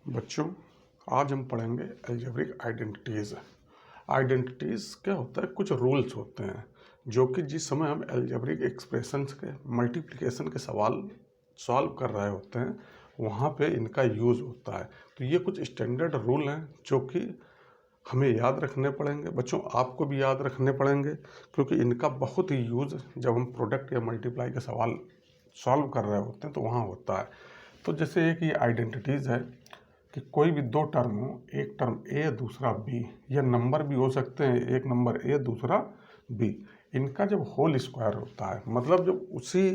बच्चों, आज हम पढ़ेंगे अलजेब्रिक आइडेंटिटीज़। आइडेंटिटीज़ क्या होता है? कुछ रूल्स होते हैं जो कि जिस समय हम अलजेब्रिक एक्सप्रेशंस के मल्टीप्लिकेशन के सवाल सॉल्व कर रहे होते हैं वहाँ पे इनका यूज़ होता है। तो ये कुछ स्टैंडर्ड रूल हैं जो कि हमें याद रखने पड़ेंगे। बच्चों, आपको भी याद रखने पड़ेंगे क्योंकि इनका बहुत ही यूज़ जब हम प्रोडक्ट या मल्टीप्लाई के सवाल सॉल्व कर रहे होते हैं तो वहाँ होता है। तो जैसे एक ये आइडेंटिटीज़ है कि कोई भी दो टर्म हो, एक टर्म ए दूसरा बी, या नंबर भी हो सकते हैं, एक नंबर ए दूसरा बी, इनका जब होल स्क्वायर होता है, मतलब जब उसी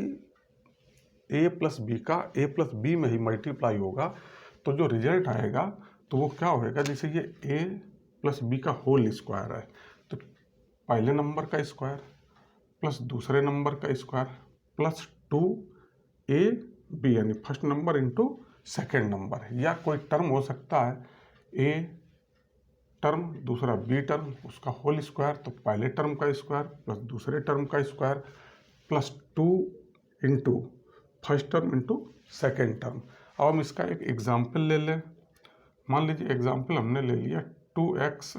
ए प्लस बी का ए प्लस बी में ही मल्टीप्लाई होगा तो जो रिजल्ट आएगा तो वो क्या होएगा? जैसे ये ए प्लस बी का होल स्क्वायर है तो पहले नंबर का स्क्वायर प्लस दूसरे नंबर का स्क्वायर प्लस 2 ए बी, यानी first number into second number, या कोई टर्म हो सकता है ए टर्म दूसरा बी टर्म उसका होल स्क्वायर, तो पहले टर्म का स्क्वायर प्लस दूसरे टर्म का square plus 2 into first term into second term. अब हम इसका एक एग्जाम्पल ले लें। मान लीजिए एग्जाम्पल हमने ले लिया 2x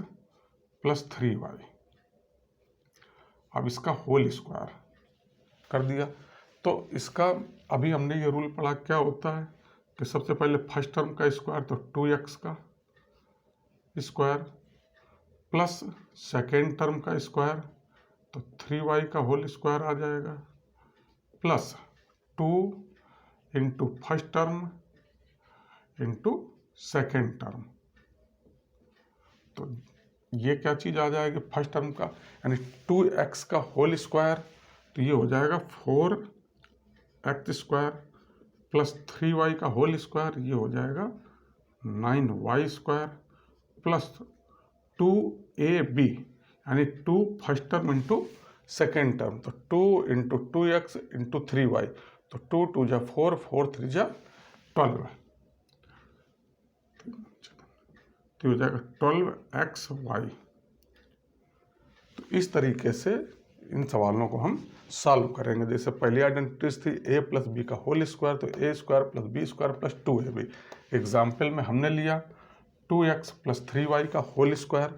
प्लस 3y। अब इसका होल स्क्वायर कर दिया तो इसका अभी हमने ये रूल पढ़ा, क्या होता है कि सबसे पहले फर्स्ट टर्म का स्क्वायर तो 2x का स्क्वायर प्लस सेकेंड टर्म का स्क्वायर तो 3y का होल स्क्वायर आ जाएगा plus 2 into first term into second term. तो ये क्या चीज़ आ जाएगी? फर्स्ट टर्म का यानी 2x का होल स्क्वायर, तो ये हो जाएगा 4x स्क्वायर प्लस 3y का होल स्क्वायर, ये हो जाएगा 9y स्क्वायर प्लस 2ab, यानी 2 first term into second term, तो 2 इंटू 2x इंटू 3y, तो 2 2 जा 4, 4 3 जा 12, तो हो जाएगा 12xy। तो इस तरीके से इन सवालों को हम सॉल्व करेंगे। जैसे पहली आइडेंटिटीज थी a प्लस बी का होल स्क्वायर, तो a square plus B square plus 2ab। Example में हमने लिया 2x प्लस 3y का होल स्क्वायर,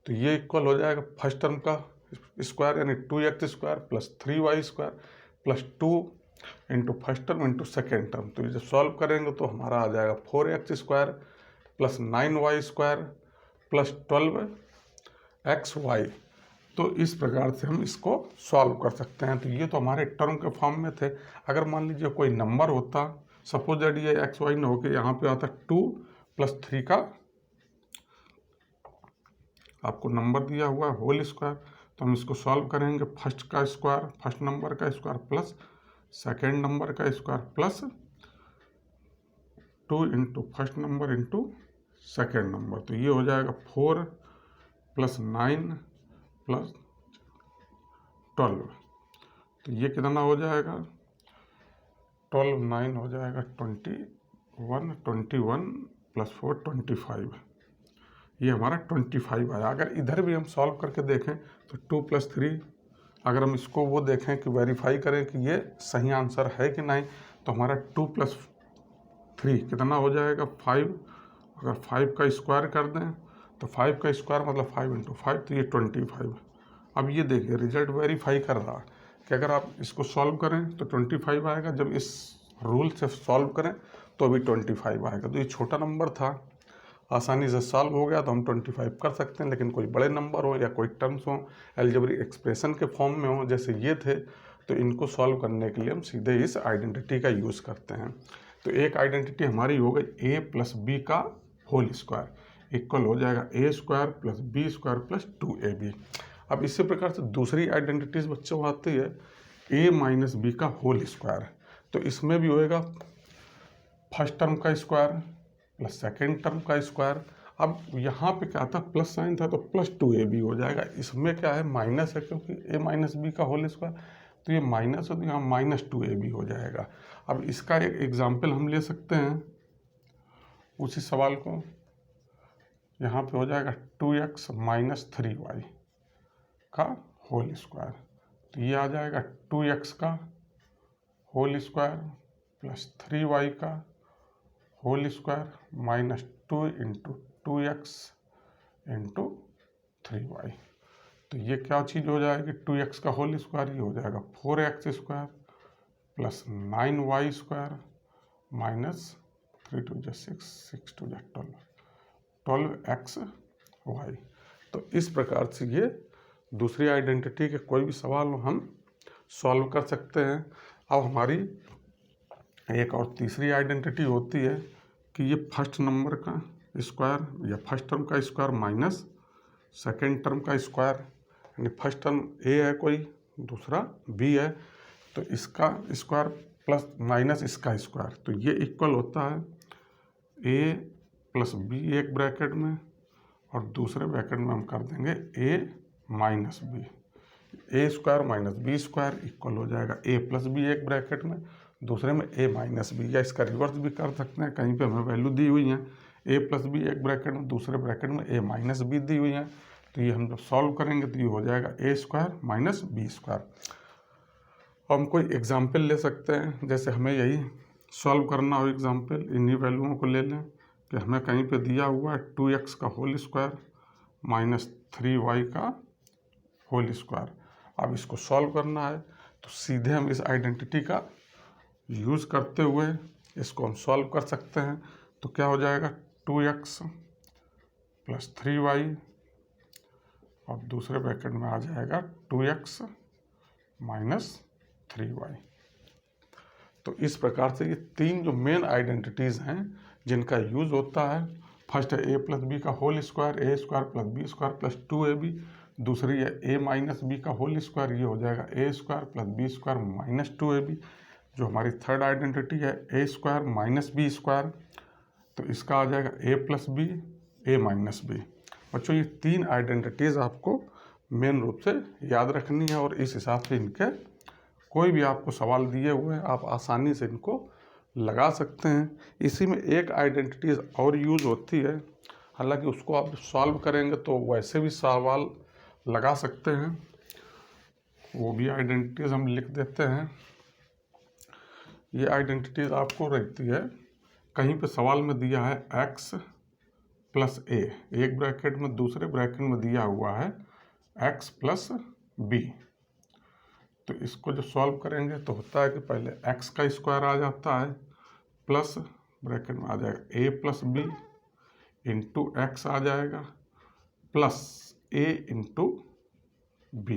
तो ये इक्वल हो जाएगा फर्स्ट टर्म का स्क्वायर यानी 2x square plus 3y square plus 2 into first term into second term. तो ये जब सॉल्व करेंगे तो हमारा आ जाएगा 4x square plus 9y square plus 12xy। तो इस प्रकार से हम इसको सॉल्व कर सकते हैं। तो ये तो हमारे टर्म के फॉर्म में थे। अगर मान लीजिए कोई नंबर होता, सपोज दैट ये xy न होकर यहाँ पे आता 2 प्लस 3 का आपको नंबर दिया हुआ है होल स्क्वायर, तो हम इसको सॉल्व करेंगे। फर्स्ट का स्क्वायर फर्स्ट नंबर का स्क्वायर प्लस सेकेंड नंबर का square plus 2 into first number into second number, तो ये हो जाएगा 4 प्लस 9 प्लस 12, तो ये कितना हो जाएगा? 12 9 हो जाएगा 21, 21 प्लस 4 25, ये हमारा 25 आया। अगर इधर भी हम सॉल्व करके देखें तो 2 प्लस 3, अगर हम इसको वो देखें कि वेरीफाई करें कि ये सही आंसर है कि नहीं, तो हमारा 2 प्लस 3 कितना हो जाएगा? 5। अगर 5 का स्क्वायर कर दें तो 5 का स्क्वायर मतलब 5 इंटू 5, तो ये 25। अब ये देखिए रिजल्ट वेरीफाई कर रहा कि अगर आप इसको सॉल्व करें तो 25 आएगा, जब इस रूल से सॉल्व करें तो अभी 25 आएगा। तो ये छोटा नंबर था, आसानी से सॉल्व हो गया, तो हम 25 कर सकते हैं। लेकिन कोई बड़े नंबर हो या कोई टर्म्स हो अलजेब्रिक एक्सप्रेशन के फॉर्म में हो जैसे ये थे, तो इनको सॉल्व करने के लिए हम सीधे इस आइडेंटिटी का यूज़ करते हैं। तो एक आइडेंटिटी हमारी हो गई a प्लस बी का होल स्क्वायर इक्वल हो जाएगा a square plus B square plus 2ab। अब इसी प्रकार से दूसरी आइडेंटिटीज बच्चों आती है a माइनस बी का होल स्क्वायर, तो इसमें भी होएगा फर्स्ट टर्म का स्क्वायर प्लस सेकेंड टर्म का स्क्वायर। अब यहाँ पे क्या था? प्लस साइन था तो प्लस 2ab हो जाएगा। इसमें क्या है? माइनस है, क्योंकि a माइनस बी का होल स्क्वायर, तो ये माइनस है तो यहाँ माइनस 2ab हो जाएगा। अब इसका एक एग्जाम्पल हम ले सकते हैं उसी सवाल को। यहाँ पे हो जाएगा 2x माइनस 3y का होल स्क्वायर, तो ये आ जाएगा 2x का होल स्क्वायर प्लस 3y का whole square minus 2 into 2x into 3y। तो ये क्या चीज़ हो जाएगी, 2x का होल स्क्वायर, ये हो जाएगा 4x square plus 9y square minus 3 2 जा 6 6 2 जा 12x y। तो इस प्रकार से ये दूसरी आइडेंटिटी के कोई भी सवाल हम सॉल्व कर सकते हैं। अब हमारी एक और तीसरी आइडेंटिटी होती है कि ये फर्स्ट नंबर का स्क्वायर या फर्स्ट टर्म का स्क्वायर माइनस सेकेंड टर्म का स्क्वायर, यानी फर्स्ट टर्म ए है कोई, दूसरा बी है, तो इसका स्क्वायर प्लस माइनस इसका स्क्वायर, तो ये इक्वल होता है ए प्लस बी एक ब्रैकेट में और दूसरे ब्रैकेट में हम कर देंगे A minus B. A square minus B square equal हो जाएगा ए प्लस बी एक ब्रैकेट में, दूसरे में ए माइनस बी, या इसका रिवर्स भी कर सकते हैं, कहीं पे हमें वैल्यू दी हुई है ए प्लस बी एक ब्रैकेट में, दूसरे ब्रैकेट में ए माइनस बी दी हुई है। तो ये हम जब सॉल्व करेंगे तो ये हो जाएगा A square minus B square. हम कोई एग्जाम्पल ले सकते हैं, जैसे हमें यही सॉल्व करना हो एग्जाम्पल, इन्हीं वैल्यूओं को ले लें कि हमें कहीं पे दिया हुआ है 2x का होल स्क्वायर माइनस 3y का होल स्क्वायर। अब इसको सॉल्व करना है तो सीधे हम इस आइडेंटिटी का यूज़ करते हुए इसको हम सॉल्व कर सकते हैं। तो क्या हो जाएगा, 2x प्लस 3y और दूसरे ब्रैकेट में आ जाएगा 2x माइनस 3y। तो इस प्रकार से ये तीन जो मेन आइडेंटिटीज़ हैं जिनका यूज़ होता है, फर्स्ट है ए प्लस बी का whole square, A square plus B square plus 2ab, दूसरी है ए माइनस बी का होल स्क्वायर, ये हो जाएगा A square plus B square minus 2ab। जो हमारी थर्ड आइडेंटिटी है A square minus B square, तो इसका आ जाएगा A plus B A minus B. बच्चों ये तीन आइडेंटिटीज़ आपको मेन रूप से याद रखनी है और इस हिसाब से इनके कोई भी आपको सवाल दिए हुए हैं आप आसानी से इनको लगा सकते हैं। इसी में एक आइडेंटिटीज़ और यूज़ होती है, हालांकि उसको आप सॉल्व करेंगे तो वैसे भी सवाल लगा सकते हैं, वो भी आइडेंटिटीज़ हम लिख देते हैं। ये आइडेंटिटीज़ आपको रहती है, कहीं पे सवाल में दिया है x प्लस ए एक ब्रैकेट में, दूसरे ब्रैकेट में दिया हुआ है x प्लस बी। तो इसको जो सॉल्व करेंगे तो होता है कि पहले x का स्क्वायर आ जाता है प्लस ब्रैकेट में आ जाएगा a plus B into X आ जाएगा प्लस a इंटू बी।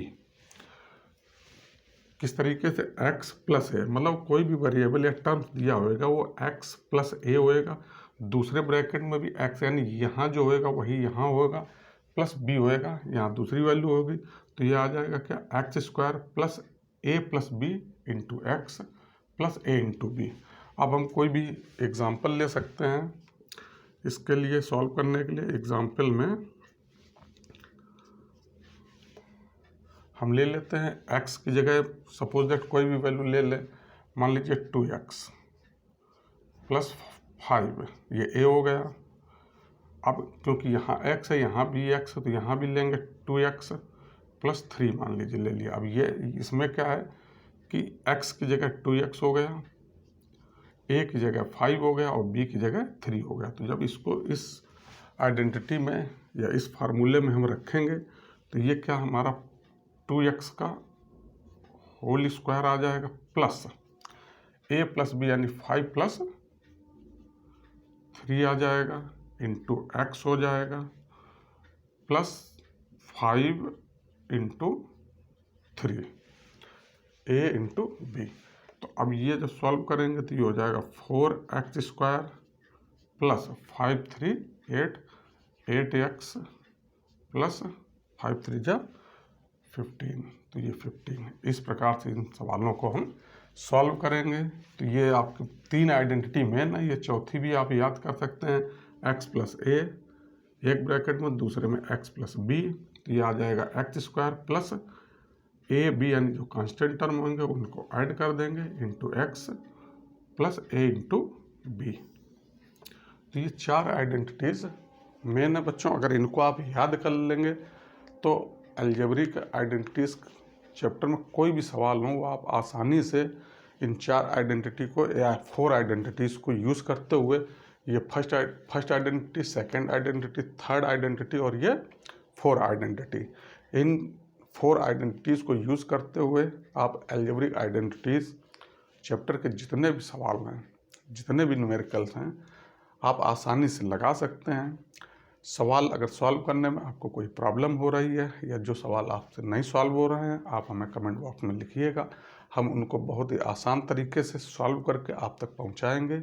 किस तरीके से x प्लस ए, मतलब कोई भी वेरिएबल या टर्म दिया होएगा वो x प्लस ए होएगा, दूसरे ब्रैकेट में भी x, यानी यहाँ जो होएगा वही यहाँ होगा, प्लस b होएगा, यहाँ दूसरी वैल्यू होगी, तो ये आ जाएगा क्या, X square plus A plus B into x plus A into B. अब हम कोई भी एग्जाम्पल ले सकते हैं इसके लिए सॉल्व करने के लिए। एग्जाम्पल में हम ले लेते हैं x की जगह सपोज दैट कोई भी वैल्यू ले लें, मान लीजिए 2x प्लस 5, ये a हो गया। अब क्योंकि यहाँ x है यहाँ भी x है तो यहाँ भी लेंगे 2x प्लस 3 मान लीजिए ले लिया। अब ये इसमें क्या है कि x की जगह 2x हो गया, a की जगह 5 हो गया और b की जगह 3 हो गया। तो जब इसको इस आइडेंटिटी में या इस फार्मूले में हम रखेंगे तो ये क्या हमारा 2x का होल स्क्वायर आ जाएगा प्लस a प्लस बी यानी 5 प्लस 3 आ जाएगा इंटू एक्स हो जाएगा plus 5 into 3 a into b. तो अब ये जब सॉल्व करेंगे तो ये हो जाएगा 4x square plus 5 3 8x plus 5 3 जा 15, तो ये 15। इस प्रकार से इन सवालों को हम सॉल्व करेंगे। तो ये आपकी तीन आइडेंटिटी मेन है, ये चौथी भी आप याद कर सकते हैं, x प्लस ए एक ब्रैकेट में, दूसरे में x प्लस बी, तो ये आ जाएगा x square plus a b, यानी जो कांस्टेंट टर्म होंगे उनको ऐड कर देंगे इंटू एक्स प्लस ए इंटू बी। तो ये चार आइडेंटिटीज़ मेन है बच्चों। अगर इनको आप याद कर लेंगे तो अलजेब्रिक आइडेंटिटीज़ चैप्टर में कोई भी सवाल हो वो आप आसानी से इन चार आइडेंटिटी को या 4 आइडेंटिटीज़ को यूज़ करते हुए ये first identity, second identity, third identity और ये 4 आइडेंटिटी। इन 4 आइडेंटिटीज़ को यूज़ करते हुए आप अलजेब्रिक आइडेंटिटीज़ चैप्टर के जितने भी सवाल हैं, जितने भी न्यूमेरिकल्स हैं, आप आसानी से लगा सकते हैं। सवाल अगर सॉल्व करने में आपको कोई प्रॉब्लम हो रही है या जो सवाल आपसे नहीं सॉल्व हो रहे हैं, आप हमें कमेंट बॉक्स में लिखिएगा। हम उनको बहुत ही आसान तरीके से सॉल्व करके आप तक पहुंचाएंगे।